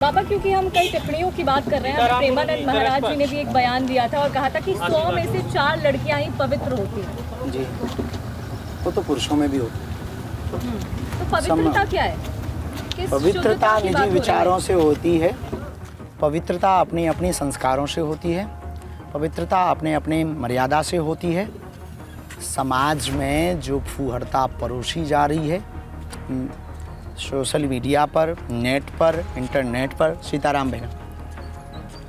बाबा, क्योंकि हम कई टिप्पणियों की बात कर रहे हैं, प्रेमानंद महाराज जी ने भी एक बयान दिया था और कहा था कि 100 में से 4 लड़कियां ही पवित्र होती हैं। जी, वो तो पुरुषों में भी होती है। तो पवित्रता क्या है? किस पवित्रता शुद्धता की बात निजी हो रही है? विचारों से होती है, पवित्रता अपनी अपनी संस्कारों से होती है, पवित्रता अपने अपने मर्यादा से होती है। समाज में जो फूहड़ता परोसी जा रही है सोशल मीडिया पर, नेट पर, इंटरनेट पर, सीताराम बहन,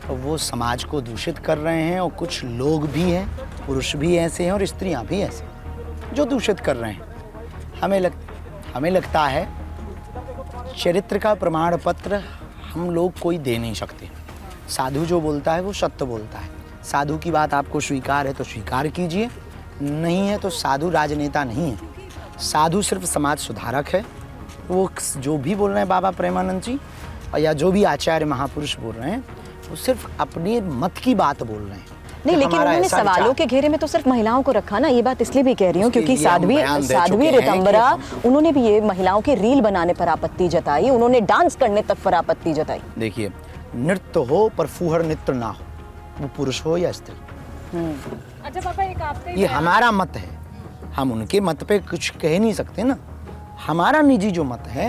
तो वो समाज को दूषित कर रहे हैं। और कुछ लोग भी हैं, पुरुष भी ऐसे हैं और स्त्रियां भी ऐसे हैं जो दूषित कर रहे हैं। हमें लगता है चरित्र का प्रमाण पत्र हम लोग कोई दे नहीं सकते। साधु जो बोलता है वो सत्य बोलता है। साधु की बात आपको स्वीकार है तो स्वीकार कीजिए, नहीं है तो साधु राजनेता नहीं है। साधु सिर्फ समाज सुधारक है। वो जो भी बोल रहे हैं बाबा प्रेमानंद जी या जो भी आचार्य महापुरुष बोल रहे हैं, वो सिर्फ अपने मत की बात बोल रहे हैं। नहीं, लेकिन उन्होंने सवालों के घेरे में तो सिर्फ महिलाओं को रखा ना। ये बात इसलिए भी कह रही हूँ क्योंकि साध्वी ऋतंबरा, उन्होंने भी ये महिलाओं के रील बनाने पर आपत्ति जताई, उन्होंने डांस करने तक पर आपत्ति जताई। देखिए, नृत्य हो पर फूहड़ नृत्य ना हो, वो पुरुष हो या स्त्री। अच्छा पापा, एक आपसे ये हमारा मत है, हम उनके मत पे कुछ कह नहीं सकते ना। हमारा निजी जो मत है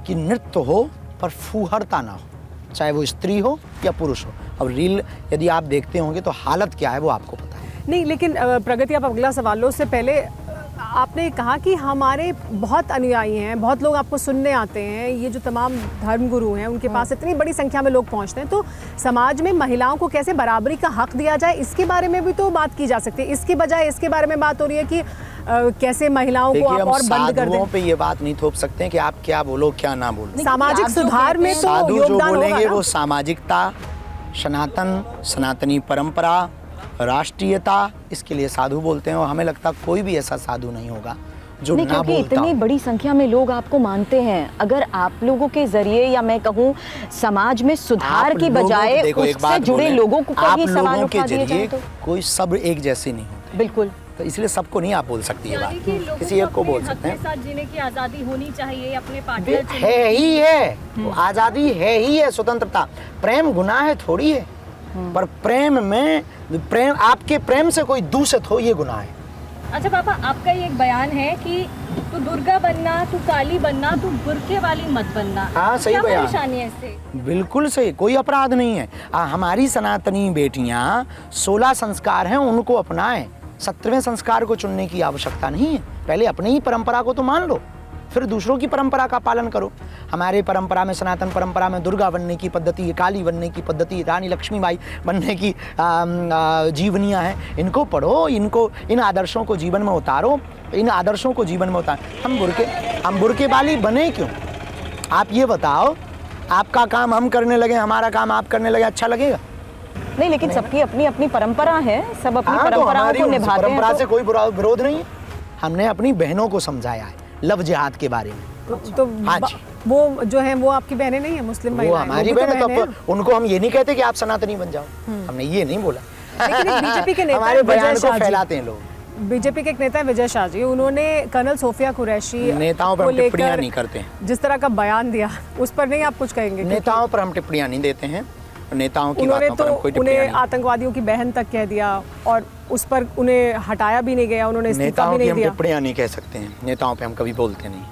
कि नृत्य हो पर फूहड़ता ना हो, चाहे वो स्त्री हो या पुरुष हो। अब रील यदि आप देखते होंगे तो हालत क्या है वो आपको पता है। नहीं, लेकिन प्रगति, आप अगला सवालों से पहले आपने कहा कि हमारे बहुत अनुयायी हैं, बहुत लोग आपको सुनने आते हैं, ये जो तमाम धर्मगुरु हैं उनके पास इतनी बड़ी संख्या में लोग पहुंचते हैं, तो समाज में महिलाओं को कैसे बराबरी का हक दिया जाए, इसके बारे में भी तो बात की जा सकती है। इसके बजाय इसके बारे में बात हो रही है कि कैसे महिलाओं को आप और बंद कर दें। पे ये बात नहीं थोप सकते हैं कि आप क्या बोलो क्या ना बोलो। सामाजिक सुधार में तो साधु जो बोलेंगे वो ना? सामाजिकता, सनातनी परंपरा, राष्ट्रीयता, इसके लिए साधु बोलते हैं। और हमें लगता कोई भी ऐसा साधु नहीं होगा जो नहीं, ना बोलता। क्योंकि इतनी बड़ी संख्या में लोग आपको मानते हैं। अगर आप लोगों के जरिए या मैं कहूँ समाज में सुधार की बजाय उससे जुड़े लोगों को कभी सवाल उठा दिए जाए तो कोई सब एक जैसे नहीं होते। बिल्कुल, तो इसलिए सबको नहीं आप बोल सकती है बात, किसी एक को बोल सकते हैं। साथ जीने की आजादी होनी चाहिए, अपने पार्टनर है ही है, तो आजादी है ही है, स्वतंत्रता। प्रेम गुनाह है थोड़ी है, पर प्रेम में आपके प्रेम से कोई दूषित हो ये गुनाह है। अच्छा पापा, आपका ये एक बयान है कि तू दुर्गा बनना, तू काली बनना, तू बुर्के वाली मत बनना। हाँ, सही बयान। क्या परेशानी है इससे? बिल्कुल सही, कोई अपराध नहीं है। हमारी सनातनी बेटियां 16 संस्कार हैं, उनको अपनाएं। 17वें संस्कार को चुनने की आवश्यकता नहीं है। पहले अपनी ही परंपरा को तो मान लो, फिर दूसरों की परंपरा का पालन करो। हमारे परंपरा में, सनातन परंपरा में दुर्गा बनने की पद्धति है, काली बनने की पद्धति, रानी लक्ष्मीबाई बनने की जीवनियाँ हैं। इनको पढ़ो, इन आदर्शों को जीवन में उतारो, इन आदर्शों को जीवन में उतारो। हम बुर्के वाली बने क्यों? आप ये बताओ, आपका काम हम करने लगे, हमारा काम आप करने लगे, अच्छा लगेगा? नहीं, लेकिन सबकी अपनी अपनी परंपरा है, सब अपनी परंपराओं को निभाते हैं। परंपरा से कोई विरोध नहीं है। हमने अपनी बहनों को समझाया है लव जिहाद के बारे में। तो हाँ जी, वो जो है वो आपकी बहनें नहीं है, मुस्लिम वो महिलाएं, हमारी बहन है। तो उनको हम ये नहीं कहते कि आप सनातनी बन जाओ, हमने ये नहीं बोला। लेकिन बीजेपी के नेता हमारे बयान विजय को शाह जी, फैलाते हैं लोग। बीजेपी के एक नेता है विजय शाह जी, उन्होंने कर्नल सोफिया कुरैशी नेताओं पर को हम टिप्पणियां लेकर नहीं करते हैं। जिस तरह का बयान दिया, उस पर नहीं आप कुछ कहेंगे? नेताओं पर हम टिप्पणियां नहीं देते हैं, नेताओं की उन्होंने बातों पर हम कोई तो टिप्पणियां उन्हें नहीं। आतंकवादियों की बहन तक कह दिया और उस पर उन्हें हटाया भी नहीं गया, उन्होंने इस्तीफा भी नहीं दिया। टिप्पणियां नहीं कह सकते हैं, नेताओं पे हम कभी बोलते नहीं।